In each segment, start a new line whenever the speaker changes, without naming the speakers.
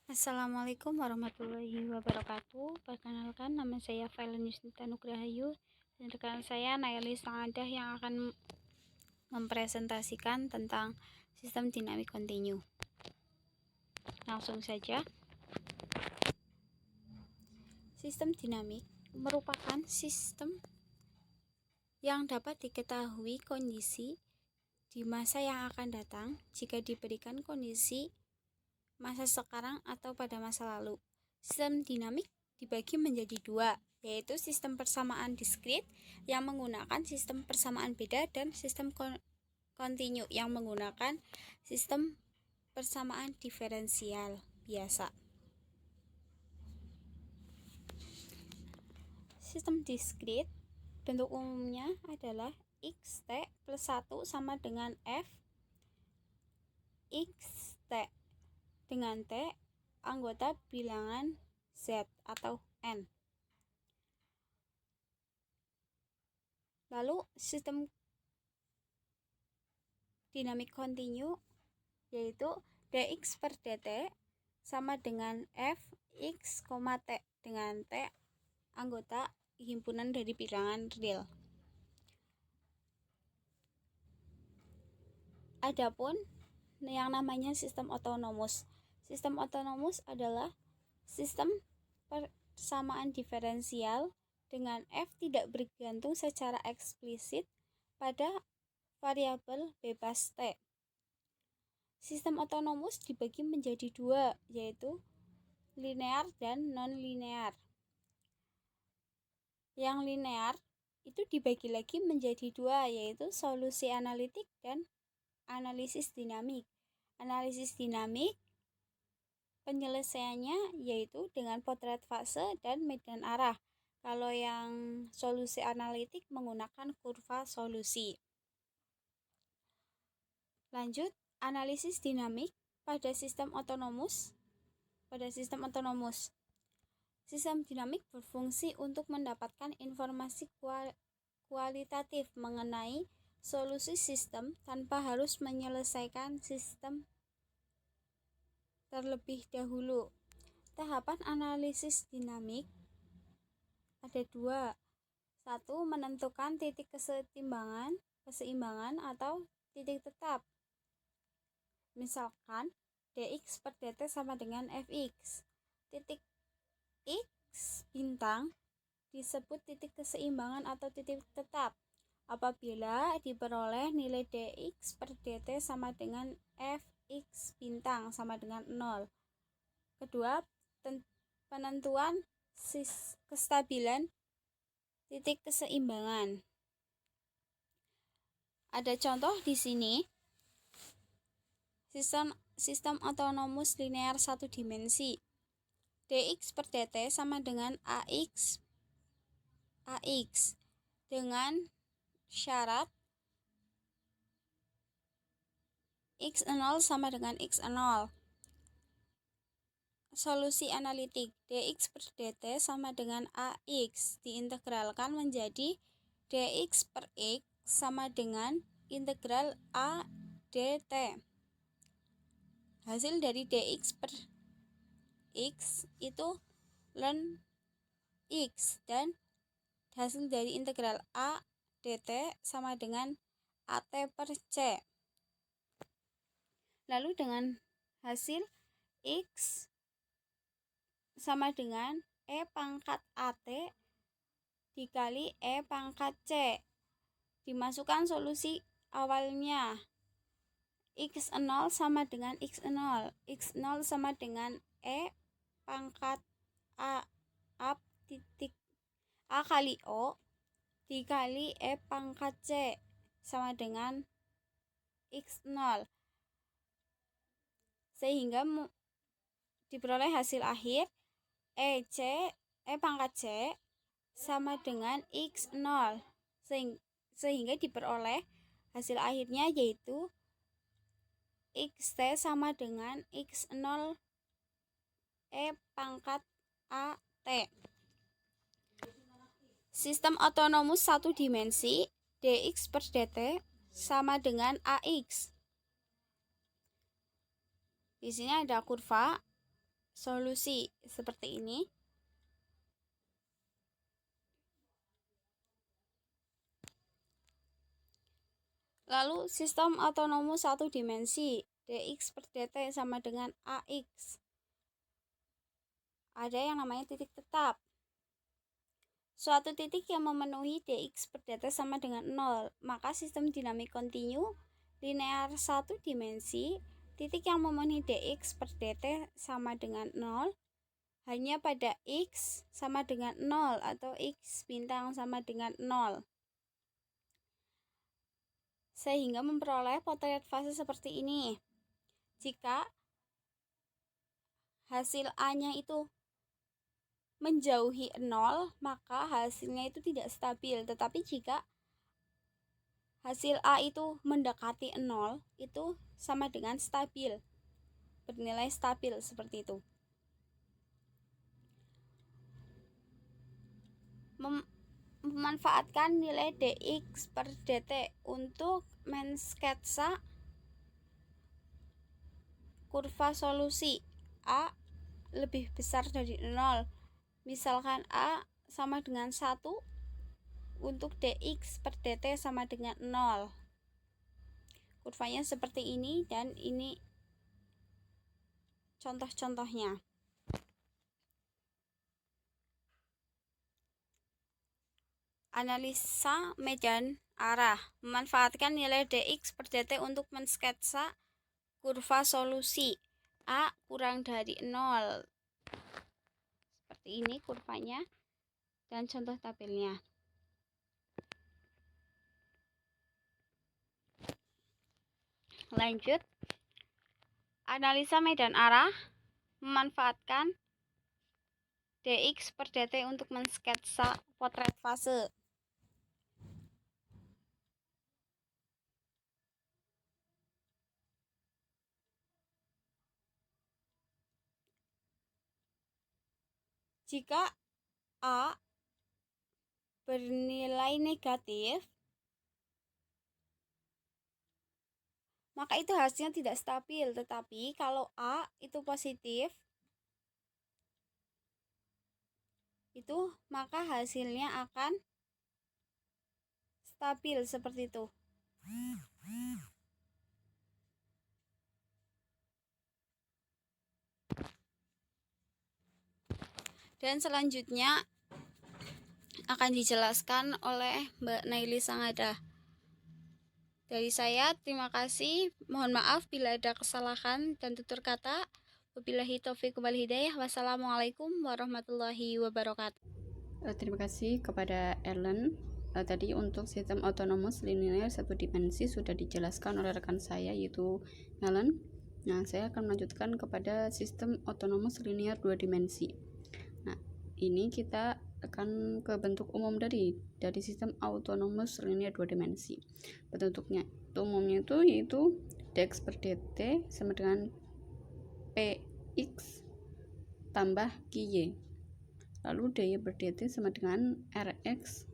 Assalamualaikum warahmatullahi wabarakatuh. Perkenalkan, nama saya Valen Yusnita Nugrahayu dan rekan saya Nailis Saadah yang akan mempresentasikan tentang sistem dinamik kontinu. Langsung saja. Sistem dinamik merupakan sistem yang dapat diketahui kondisi di masa yang akan datang jika diberikan kondisi masa sekarang atau pada masa lalu. Sistem dinamik dibagi menjadi dua, yaitu sistem persamaan diskrit yang menggunakan sistem persamaan beda dan sistem kontinu yang menggunakan sistem persamaan diferensial biasa. Sistem diskrit bentuk umumnya adalah xt plus 1 sama dengan f xt dengan t anggota bilangan z atau n. Lalu sistem dinamik kontinu yaitu dx per dt sama dengan f x, t dengan t anggota himpunan dari bilangan real. Adapun yang namanya sistem otonomus. Sistem otonomus adalah sistem persamaan diferensial dengan f tidak bergantung secara eksplisit pada variabel bebas t. Sistem otonomus dibagi menjadi dua, yaitu linear dan non-linear. Yang linear itu dibagi lagi menjadi dua, yaitu solusi analitik dan analisis dinamik. Analisis dinamik penyelesaiannya yaitu dengan potret fase dan medan arah. Kalau yang solusi analitik menggunakan kurva solusi. Lanjut, analisis dinamik pada sistem otonomus. Sistem dinamik berfungsi untuk mendapatkan informasi kualitatif mengenai solusi sistem tanpa harus menyelesaikan sistem terlebih dahulu. Tahapan analisis dinamik ada dua. Satu, menentukan titik keseimbangan atau titik tetap. Misalkan dx per dt sama dengan fx. Titik x bintang disebut titik keseimbangan atau titik tetap apabila diperoleh nilai dx per dt sama dengan fx bintang sama dengan 0. Kedua, penentuan kestabilan titik keseimbangan. Ada contoh di sini. Sistem otonomus linear satu dimensi. Dx per dt sama dengan ax dengan syarat x0 sama dengan x0. Solusi analitik dx per dt sama dengan ax diintegralkan menjadi dx per x sama dengan integral a dt. Hasil dari dx per x itu ln x dan hasil dari integral a dt sama dengan at per c. Lalu dengan hasil x sama dengan e pangkat at dikali e pangkat c. Dimasukkan solusi awalnya. X0 sama dengan x0. X0 sama dengan e pangkat a titik a kali o dikali e pangkat c sama dengan x0. Sehingga diperoleh hasil akhir e pangkat c sama dengan x0. Sehingga diperoleh hasil akhirnya yaitu xt sama dengan x0 e pangkat at. Sistem otonomus satu dimensi dx per dt sama dengan ax. Di sini ada kurva solusi seperti ini. Lalu sistem otonomus satu dimensi, dx per dt sama dengan ax. Ada yang namanya titik tetap. Suatu titik yang memenuhi dx per dt sama dengan 0, maka sistem dinamik kontinu linear satu dimensi, titik yang memenuhi dx per dt sama dengan 0 hanya pada x sama dengan 0 atau x bintang sama dengan 0. Sehingga memperoleh potret fase seperti ini. Jika hasil A-nya itu menjauhi 0, maka hasilnya itu tidak stabil. Tetapi jika hasil A itu mendekati 0, itu sama dengan stabil, bernilai stabil seperti itu. Memanfaatkan nilai dx per dt untuk mensketsa kurva solusi A lebih besar dari 0. Misalkan A sama dengan 1 untuk dx per dt sama dengan 0. Kurvanya seperti ini dan ini contoh-contohnya. Analisa medan arah. Memanfaatkan nilai dx per dt untuk mensketsa kurva solusi A kurang dari 0. Seperti ini kurvanya dan contoh tabelnya. Lanjut, analisa medan arah memanfaatkan dx per dt untuk mensketsa potret fase. Jika A bernilai negatif, maka itu hasilnya tidak stabil. Tetapi kalau A itu positif, itu maka hasilnya akan stabil seperti itu. Dan selanjutnya akan dijelaskan oleh Mbak Naili Sangada. Dari saya, terima kasih. Mohon maaf bila ada kesalahan dan tutur kata. Wabillahi taufiq wal hidayah. Wassalamualaikum warahmatullahi wabarakatuh.
Terima kasih kepada Ellen. Tadi untuk sistem otonomus linear satu dimensi sudah dijelaskan oleh rekan saya yaitu Ellen. Nah, saya akan melanjutkan kepada sistem otonomus linear dua dimensi. Nah, ini kita akan ke bentuk umum dari sistem autonomous linear dua dimensi. Bentuknya itu umumnya itu yaitu dx per dt sama dengan px tambah ky, lalu dy per dt sama dengan rx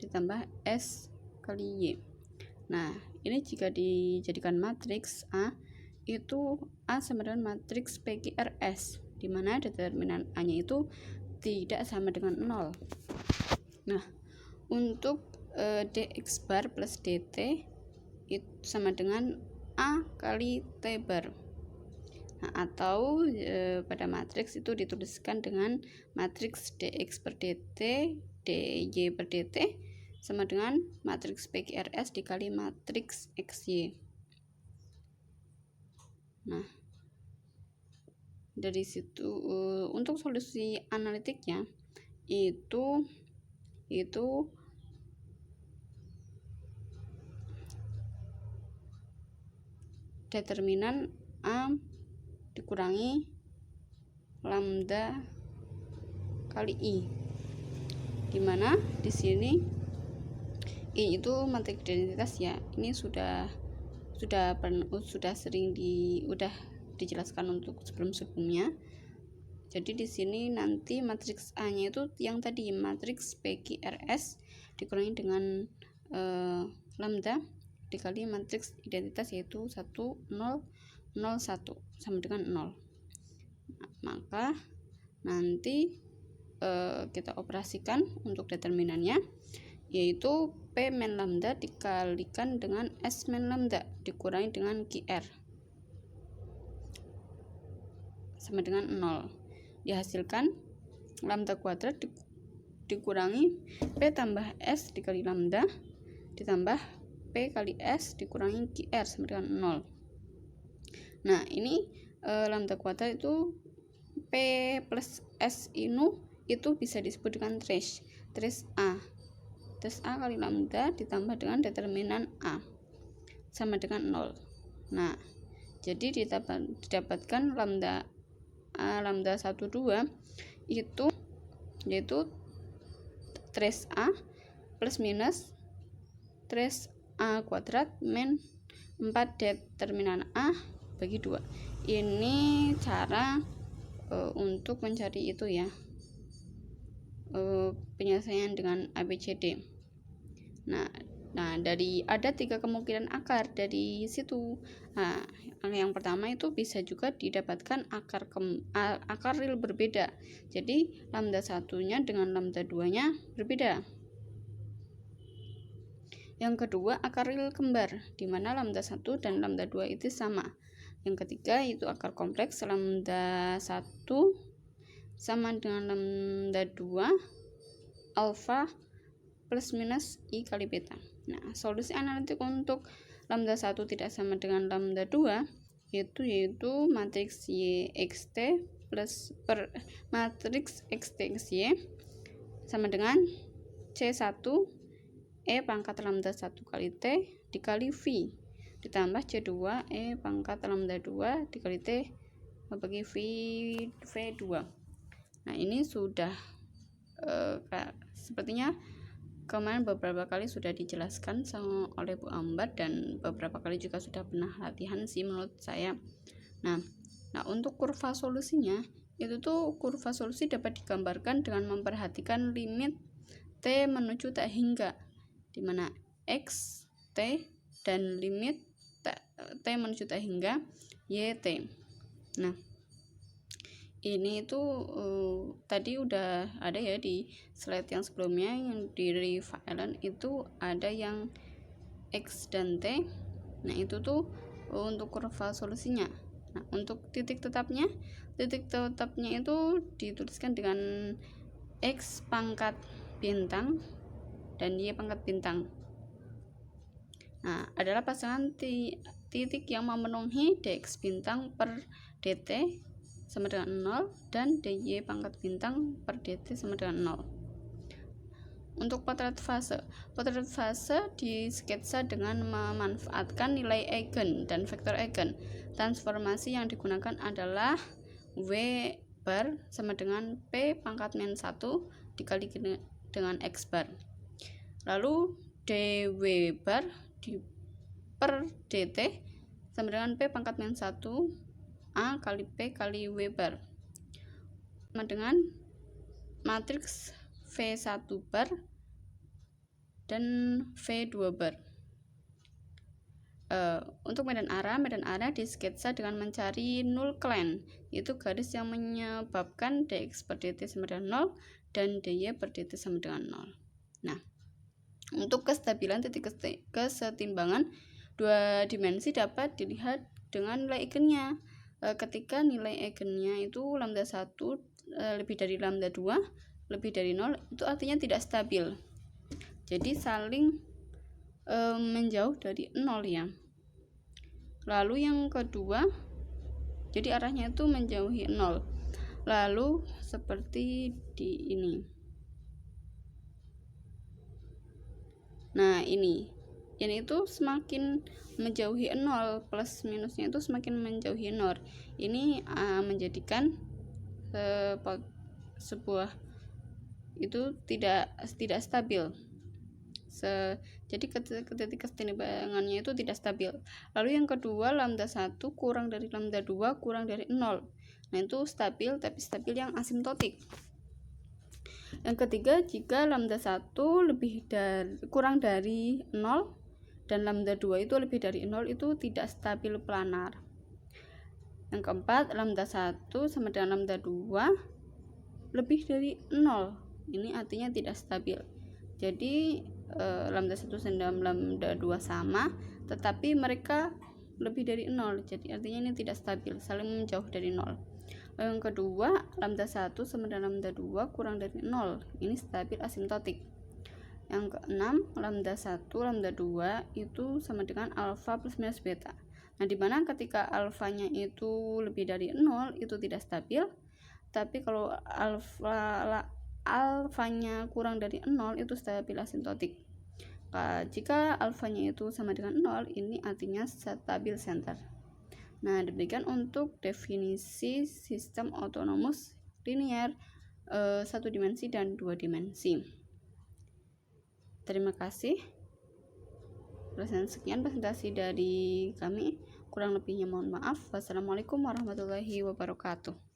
ditambah s kali y. Nah, ini jika dijadikan matriks A, itu A sama dengan matriks PQRS, di mana determinan A-nya itu tidak sama dengan 0. Nah, untuk dx bar plus dt itu sama dengan A kali t bar. Nah, atau pada matriks itu dituliskan dengan matriks dx per dt dy per dt sama dengan matriks PQRS dikali matriks xy. Nah, dari situ untuk solusi analitiknya itu determinan A dikurangi lambda kali I, dimana di sini I itu matriks identitas ya. Ini sudah sering dijelaskan untuk sebelumnya. Jadi di sini nanti matriks A-nya itu yang tadi matriks PQRS dikurangi dengan lambda dikali matriks identitas yaitu 1 0 0 1 sama dengan 0. maka nanti kita operasikan untuk determinannya, yaitu P min lambda dikalikan dengan S min lambda dikurangi dengan QR sama dengan 0. Dihasilkan lambda kuadrat dikurangi P tambah S dikali lambda ditambah P kali S dikurangi QR sama dengan 0. Nah, ini lambda kuadrat itu P plus S itu bisa disebut dengan trace A. Trace A kali lambda ditambah dengan determinan A sama dengan 0. Nah, jadi didapatkan lambda 12 itu yaitu trace A plus minus trace A kuadrat min 4 determinan A bagi 2. Ini cara untuk mencari itu ya, penyelesaian dengan ABCD. Nah, dari ada 3 kemungkinan akar dari situ. Nah, yang pertama itu bisa juga didapatkan akar real berbeda. Jadi lambda 1-nya dengan lambda 2-nya berbeda. Yang kedua, akar real kembar, di mana lambda 1 dan lambda 2 itu sama. Yang ketiga itu akar kompleks, lambda 1 sama dengan lambda 2 alfa plus minus I kali beta. Nah, solusi analitik untuk lambda 1 tidak sama dengan lambda 2 yaitu matriks YXT plus matriks XTXY sama dengan C1 E pangkat lambda 1 kali T dikali V ditambah C2 E pangkat lambda 2 dikali T bagi V2. Nah, ini sudah sepertinya kemarin beberapa kali sudah dijelaskan oleh Bu Ambar dan beberapa kali juga sudah pernah latihan sih menurut saya. Nah, untuk kurva solusinya itu tuh kurva solusi dapat digambarkan dengan memperhatikan limit T menuju tak hingga, di mana X T dan limit T menuju tak hingga YT. Nah, ini itu tadi udah ada ya di slide yang sebelumnya, yang di revilen itu ada yang X dan T. Nah, itu tuh untuk kurva solusinya. Nah, untuk titik tetapnya itu dituliskan dengan X pangkat bintang dan Y pangkat bintang. Nah, adalah pasangan titik yang memenuhi dx bintang per dt sama dengan 0 dan dy pangkat bintang per dt sama dengan 0. Untuk potret fase disketsa dengan memanfaatkan nilai eigen dan vektor eigen. Transformasi yang digunakan adalah W bar sama dengan P pangkat min 1 dikali dengan X bar. Lalu dW bar per dt sama dengan P pangkat min 1 A kali P kali W bar sama dengan matriks V1 bar dan V2 bar. Untuk medan arah disketsa dengan mencari nulklen, yaitu garis yang menyebabkan dx per dt sama dengan 0 dan dy per dt sama dengan 0. Nah, untuk kestabilan titik kesetimbangan dua dimensi dapat dilihat dengan nilai eigennya. Ketika nilai eigennya itu lambda 1 lebih dari lambda 2 lebih dari 0, itu artinya tidak stabil. Jadi saling menjauh dari 0 ya. Lalu yang kedua, jadi arahnya itu menjauhi 0. Lalu seperti di ini. Nah, ini itu semakin menjauhi 0, plus minusnya itu semakin menjauhi 0. Ini menjadikan sebuah itu tidak stabil. Jadi titik kesetimbangannya itu tidak stabil. Lalu yang kedua, lambda 1 kurang dari lambda 2 kurang dari 0. Nah, itu stabil, tapi stabil yang asimptotik. Yang ketiga, jika lambda 1 kurang dari 0 dan lambda 2 itu lebih dari 0, itu tidak stabil planar. Yang keempat, lambda 1 sama dengan lambda 2 lebih dari 0. Ini artinya tidak stabil. Jadi lambda 1 dan lambda 2 sama, tetapi mereka lebih dari 0. Jadi artinya ini tidak stabil, saling menjauh dari 0. Lalu yang kedua, lambda 1 sama dengan lambda 2 kurang dari 0. Ini stabil asimptotik. Yang keenam, lambda 1, lambda 2 itu sama dengan alfa plus minus beta. Nah, dimana ketika alfanya itu lebih dari 0 itu tidak stabil, tapi kalau alfanya kurang dari 0 itu stabil asimptotik. Jika alfanya itu sama dengan 0, ini artinya stabil center. Nah, demikian untuk definisi sistem autonomous linear 1 dimensi dan 2 dimensi. Terima kasih. Sekian presentasi dari kami. Kurang lebihnya mohon maaf. Wassalamualaikum warahmatullahi wabarakatuh.